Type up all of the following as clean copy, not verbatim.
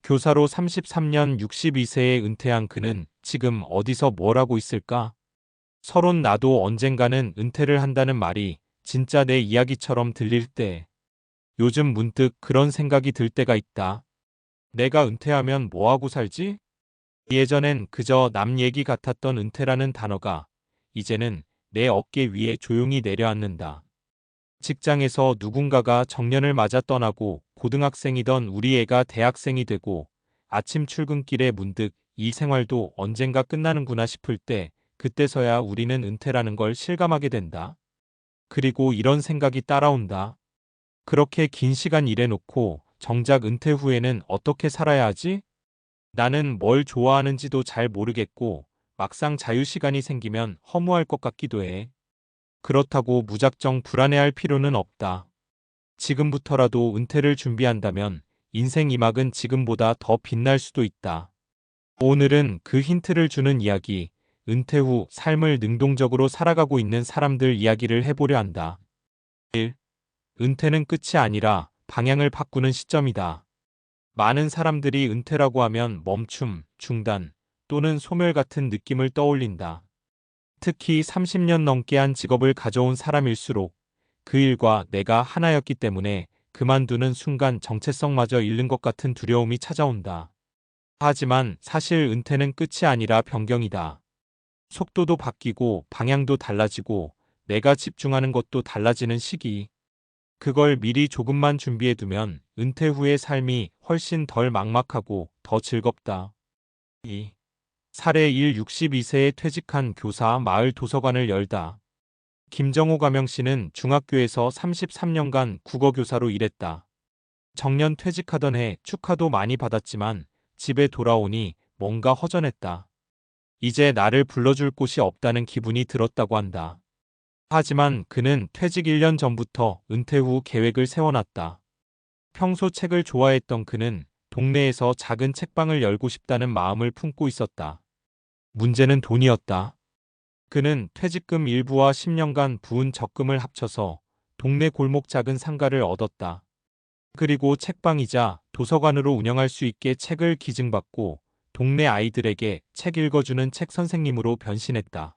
교사로 33년 62세에 은퇴한 그는 지금 어디서 뭘 하고 있을까? 서론 나도 언젠가는 은퇴를 한다는 말이 진짜 내 이야기처럼 들릴 때 요즘 문득 그런 생각이 들 때가 있다. 내가 은퇴하면 뭐 하고 살지? 예전엔 그저 남 얘기 같았던 은퇴라는 단어가 이제는 내 어깨 위에 조용히 내려앉는다. 직장에서 누군가가 정년을 맞아 떠나고 고등학생이던 우리 애가 대학생이 되고 아침 출근길에 문득 이 생활도 언젠가 끝나는구나 싶을 때 그때서야 우리는 은퇴라는 걸 실감하게 된다. 그리고 이런 생각이 따라온다. 그렇게 긴 시간 일해놓고 정작 은퇴 후에는 어떻게 살아야 하지? 나는 뭘 좋아하는지도 잘 모르겠고 막상 자유시간이 생기면 허무할 것 같기도 해. 그렇다고 무작정 불안해할 필요는 없다. 지금부터라도 은퇴를 준비한다면 인생 이막은 지금보다 더 빛날 수도 있다. 오늘은 그 힌트를 주는 이야기, 은퇴 후 삶을 능동적으로 살아가고 있는 사람들 이야기를 해보려 한다. 1. 은퇴는 끝이 아니라 방향을 바꾸는 시점이다. 많은 사람들이 은퇴라고 하면 멈춤, 중단 또는 소멸 같은 느낌을 떠올린다. 특히 30년 넘게 한 직업을 가져온 사람일수록 그 일과 내가 하나였기 때문에 그만두는 순간 정체성마저 잃는 것 같은 두려움이 찾아온다. 하지만 사실 은퇴는 끝이 아니라 변경이다. 속도도 바뀌고 방향도 달라지고 내가 집중하는 것도 달라지는 시기. 그걸 미리 조금만 준비해두면 은퇴 후의 삶이 훨씬 덜 막막하고 더 즐겁다. 2. 사례 1 62세에 퇴직한 교사 마을 도서관을 열다. 김정호 가명씨는 중학교에서 33년간 국어교사로 일했다. 정년 퇴직하던 해 축하도 많이 받았지만 집에 돌아오니 뭔가 허전했다. 이제 나를 불러줄 곳이 없다는 기분이 들었다고 한다. 하지만 그는 퇴직 1년 전부터 은퇴 후 계획을 세워놨다. 평소 책을 좋아했던 그는 동네에서 작은 책방을 열고 싶다는 마음을 품고 있었다. 문제는 돈이었다. 그는 퇴직금 일부와 10년간 부은 적금을 합쳐서 동네 골목 작은 상가를 얻었다. 그리고 책방이자 도서관으로 운영할 수 있게 책을 기증받고 동네 아이들에게 책 읽어주는 책 선생님으로 변신했다.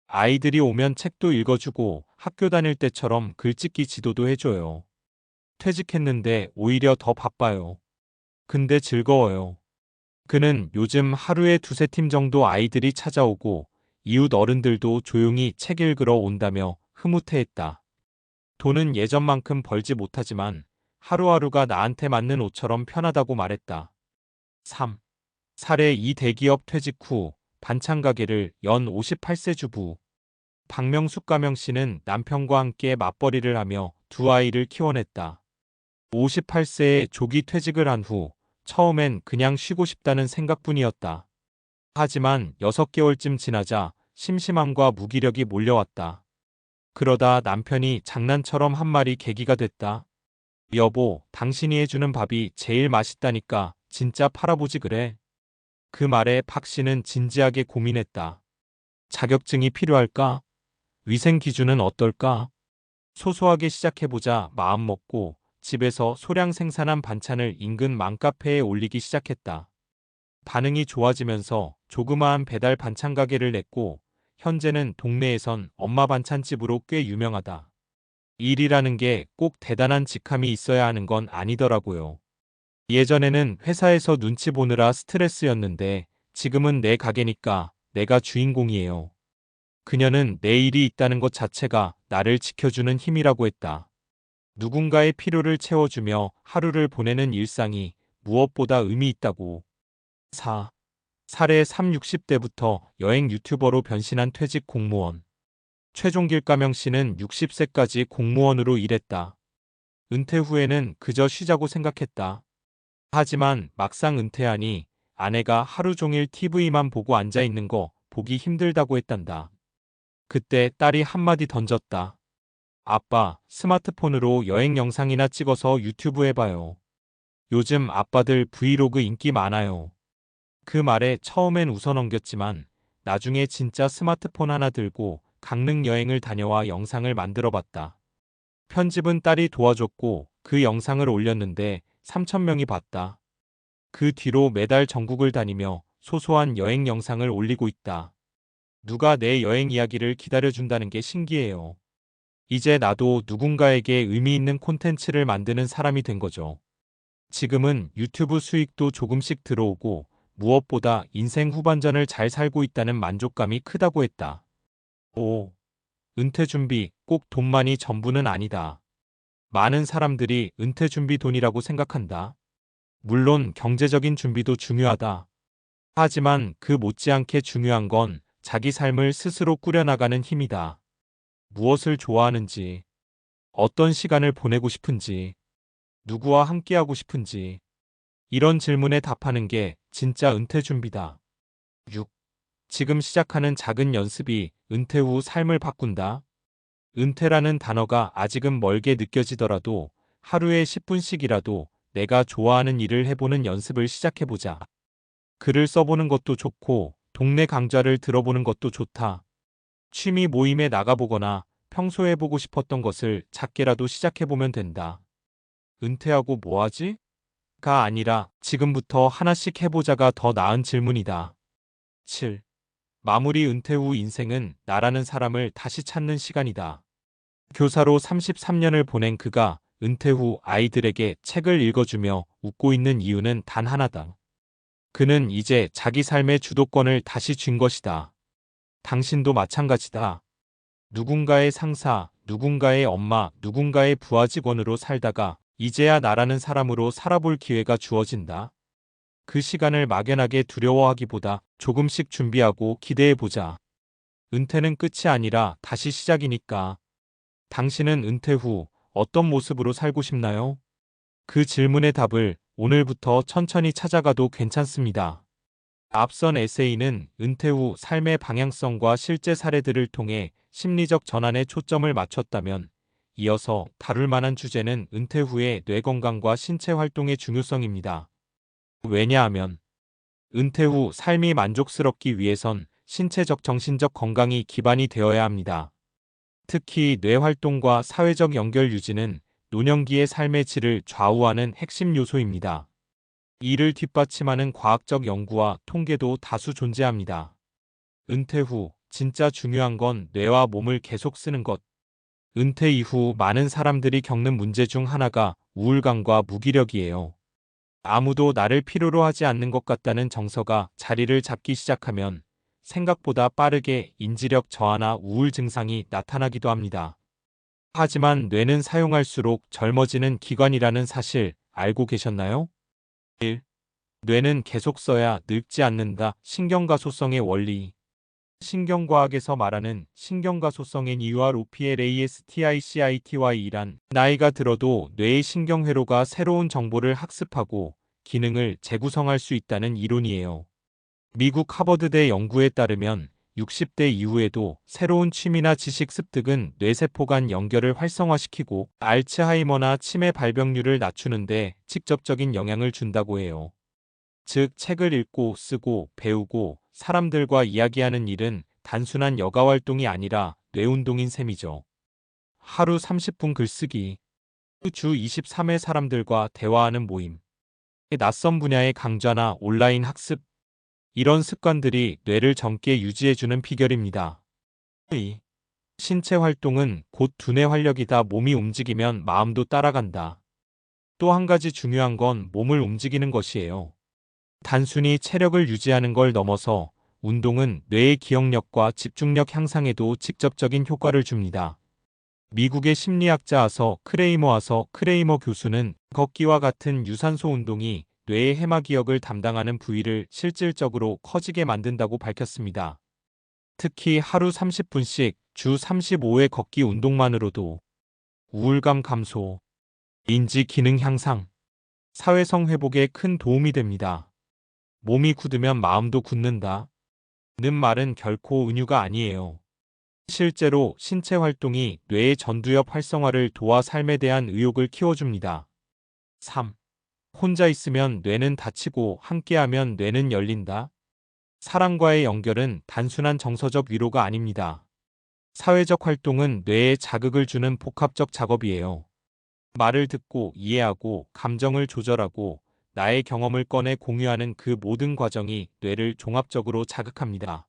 아이들이 오면 책도 읽어주고 학교 다닐 때처럼 글짓기 지도도 해줘요. 퇴직했는데 오히려 더 바빠요. 근데 즐거워요. 그는 요즘 하루에 두세 팀 정도 아이들이 찾아오고 이웃 어른들도 조용히 책 읽으러 온다며 흐뭇해했다. 돈은 예전만큼 벌지 못하지만 하루하루가 나한테 맞는 옷처럼 편하다고 말했다. 3. 사례 2 대기업 퇴직 후 반찬 가게를 연 58세 주부. 박명숙 가명씨는 남편과 함께 맞벌이를 하며 두 아이를 키워냈다. 58세에 조기 퇴직을 한 후 처음엔 그냥 쉬고 싶다는 생각뿐이었다. 하지만 6개월쯤 지나자 심심함과 무기력이 몰려왔다. 그러다 남편이 장난처럼 한 말이 계기가 됐다. 여보, 당신이 해주는 밥이 제일 맛있다니까 진짜 팔아보지 그래. 그 말에 박 씨는 진지하게 고민했다. 자격증이 필요할까? 위생 기준은 어떨까? 소소하게 시작해보자 마음먹고 집에서 소량 생산한 반찬을 인근 맘카페에 올리기 시작했다. 반응이 좋아지면서 조그마한 배달 반찬 가게를 냈고 현재는 동네에선 엄마 반찬집으로 꽤 유명하다. 일이라는 게 꼭 대단한 직함이 있어야 하는 건 아니더라고요. 예전에는 회사에서 눈치 보느라 스트레스였는데 지금은 내 가게니까 내가 주인공이에요. 그녀는 내 일이 있다는 것 자체가 나를 지켜주는 힘이라고 했다. 누군가의 필요를 채워주며 하루를 보내는 일상이 무엇보다 의미 있다고. 4. 사례 3, 60대부터 여행 유튜버로 변신한 퇴직 공무원. 최종길 가명씨는 60세까지 공무원으로 일했다. 은퇴 후에는 그저 쉬자고 생각했다. 하지만 막상 은퇴하니 아내가 하루 종일 TV만 보고 앉아있는 거 보기 힘들다고 했단다. 그때 딸이 한마디 던졌다. 아빠, 스마트폰으로 여행 영상이나 찍어서 유튜브 해봐요. 요즘 아빠들 브이로그 인기 많아요. 그 말에 처음엔 웃어넘겼지만 나중에 진짜 스마트폰 하나 들고 강릉 여행을 다녀와 영상을 만들어봤다. 편집은 딸이 도와줬고 그 영상을 올렸는데 3,000명이 봤다. 그 뒤로 매달 전국을 다니며 소소한 여행 영상을 올리고 있다. 누가 내 여행 이야기를 기다려준다는 게 신기해요. 이제 나도 누군가에게 의미 있는 콘텐츠를 만드는 사람이 된 거죠. 지금은 유튜브 수익도 조금씩 들어오고 무엇보다 인생 후반전을 잘 살고 있다는 만족감이 크다고 했다. 오, 은퇴 준비 꼭 돈만이 전부는 아니다. 많은 사람들이 은퇴 준비 돈이라고 생각한다. 물론 경제적인 준비도 중요하다. 하지만 그 못지않게 중요한 건 자기 삶을 스스로 꾸려나가는 힘이다. 무엇을 좋아하는지, 어떤 시간을 보내고 싶은지, 누구와 함께하고 싶은지, 이런 질문에 답하는 게 진짜 은퇴 준비다. 6. 지금 시작하는 작은 연습이 은퇴 후 삶을 바꾼다. 은퇴라는 단어가 아직은 멀게 느껴지더라도 하루에 10분씩이라도 내가 좋아하는 일을 해보는 연습을 시작해보자. 글을 써보는 것도 좋고 동네 강좌를 들어보는 것도 좋다. 취미 모임에 나가보거나 평소에 해보고 싶었던 것을 작게라도 시작해보면 된다. 은퇴하고 뭐하지? 가 아니라 지금부터 하나씩 해보자가 더 나은 질문이다. 7. 마무리 은퇴 후 인생은 나라는 사람을 다시 찾는 시간이다. 교사로 33년을 보낸 그가 은퇴 후 아이들에게 책을 읽어주며 웃고 있는 이유는 단 하나다. 그는 이제 자기 삶의 주도권을 다시 쥔 것이다. 당신도 마찬가지다. 누군가의 상사, 누군가의 엄마, 누군가의 부하 직원으로 살다가 이제야 나라는 사람으로 살아볼 기회가 주어진다. 그 시간을 막연하게 두려워하기보다 조금씩 준비하고 기대해보자. 은퇴는 끝이 아니라 다시 시작이니까. 당신은 은퇴 후 어떤 모습으로 살고 싶나요? 그 질문의 답을 오늘부터 천천히 찾아가도 괜찮습니다. 앞선 에세이는 은퇴 후 삶의 방향성과 실제 사례들을 통해 심리적 전환에 초점을 맞췄다면, 이어서 다룰 만한 주제는 은퇴 후의 뇌 건강과 신체 활동의 중요성입니다. 왜냐하면 은퇴 후 삶이 만족스럽기 위해선 신체적 정신적 건강이 기반이 되어야 합니다. 특히 뇌 활동과 사회적 연결 유지는 노년기의 삶의 질을 좌우하는 핵심 요소입니다. 이를 뒷받침하는 과학적 연구와 통계도 다수 존재합니다. 은퇴 후 진짜 중요한 건 뇌와 몸을 계속 쓰는 것. 은퇴 이후 많은 사람들이 겪는 문제 중 하나가 우울감과 무기력이에요. 아무도 나를 필요로 하지 않는 것 같다는 정서가 자리를 잡기 시작하면 생각보다 빠르게 인지력 저하나 우울 증상이 나타나기도 합니다. 하지만 뇌는 사용할수록 젊어지는 기관이라는 사실 알고 계셨나요? 1. 뇌는 계속 써야 늙지 않는다. 신경가소성의 원리. 신경과학에서 말하는 신경가소성의 NeuroPLASTICITY란 나이가 들어도 뇌의 신경회로가 새로운 정보를 학습하고 기능을 재구성할 수 있다는 이론이에요. 미국 하버드대 연구에 따르면 60대 이후에도 새로운 취미나 지식 습득은 뇌세포 간 연결을 활성화시키고 알츠하이머나 치매 발병률을 낮추는데 직접적인 영향을 준다고 해요. 즉, 책을 읽고 쓰고 배우고 사람들과 이야기하는 일은 단순한 여가 활동이 아니라 뇌운동인 셈이죠. 하루 30분 글쓰기, 주 23회 사람들과 대화하는 모임, 낯선 분야의 강좌나 온라인 학습, 이런 습관들이 뇌를 젊게 유지해주는 비결입니다. 2. 신체 활동은 곧 두뇌 활력이다. 몸이 움직이면 마음도 따라간다. 또 한 가지 중요한 건 몸을 움직이는 것이에요. 단순히 체력을 유지하는 걸 넘어서 운동은 뇌의 기억력과 집중력 향상에도 직접적인 효과를 줍니다. 미국의 심리학자 크레이머 교수는 걷기와 같은 유산소 운동이 뇌의 해마기억을 담당하는 부위를 실질적으로 커지게 만든다고 밝혔습니다. 특히 하루 30분씩 주 35회 걷기 운동만으로도 우울감 감소, 인지 기능 향상, 사회성 회복에 큰 도움이 됩니다. 몸이 굳으면 마음도 굳는다. 는 말은 결코 은유가 아니에요. 실제로 신체 활동이 뇌의 전두엽 활성화를 도와 삶에 대한 의욕을 키워줍니다. 3. 혼자 있으면 뇌는 닫히고 함께하면 뇌는 열린다. 사람과의 연결은 단순한 정서적 위로가 아닙니다. 사회적 활동은 뇌에 자극을 주는 복합적 작업이에요. 말을 듣고 이해하고 감정을 조절하고 나의 경험을 꺼내 공유하는 그 모든 과정이 뇌를 종합적으로 자극합니다.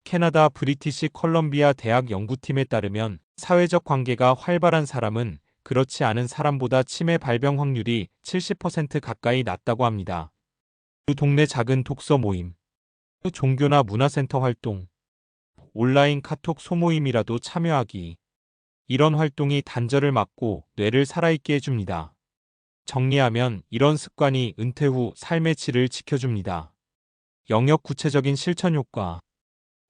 캐나다 브리티시 컬럼비아 대학 연구팀에 따르면 사회적 관계가 활발한 사람은 그렇지 않은 사람보다 치매 발병 확률이 70% 가까이 낮다고 합니다. 그 동네 작은 독서 모임, 종교나 문화센터 활동, 온라인 카톡 소모임이라도 참여하기. 이런 활동이 단절을 막고 뇌를 살아있게 해줍니다. 정리하면 이런 습관이 은퇴 후 삶의 질을 지켜줍니다. 영역 구체적인 실천 효과.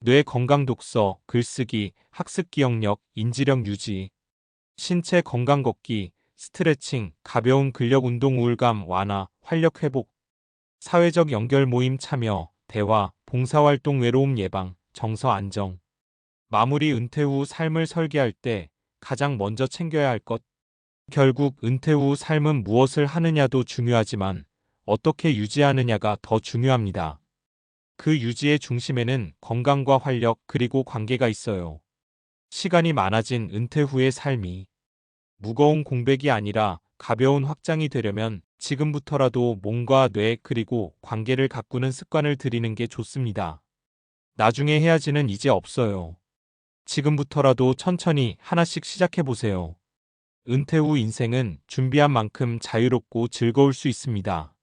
뇌 건강 독서, 글쓰기, 학습 기억력, 인지력 유지. 신체 건강 걷기, 스트레칭, 가벼운 근력 운동 우울감 완화, 활력 회복. 사회적 연결 모임 참여, 대화, 봉사활동 외로움 예방, 정서 안정. 마무리 은퇴 후 삶을 설계할 때 가장 먼저 챙겨야 할 것. 결국 은퇴 후 삶은 무엇을 하느냐도 중요하지만 어떻게 유지하느냐가 더 중요합니다. 그 유지의 중심에는 건강과 활력 그리고 관계가 있어요. 시간이 많아진 은퇴 후의 삶이 무거운 공백이 아니라 가벼운 확장이 되려면 지금부터라도 몸과 뇌 그리고 관계를 가꾸는 습관을 들이는 게 좋습니다. 나중에 해야지는 이제 없어요. 지금부터라도 천천히 하나씩 시작해보세요. 은퇴 후 인생은 준비한 만큼 자유롭고 즐거울 수 있습니다.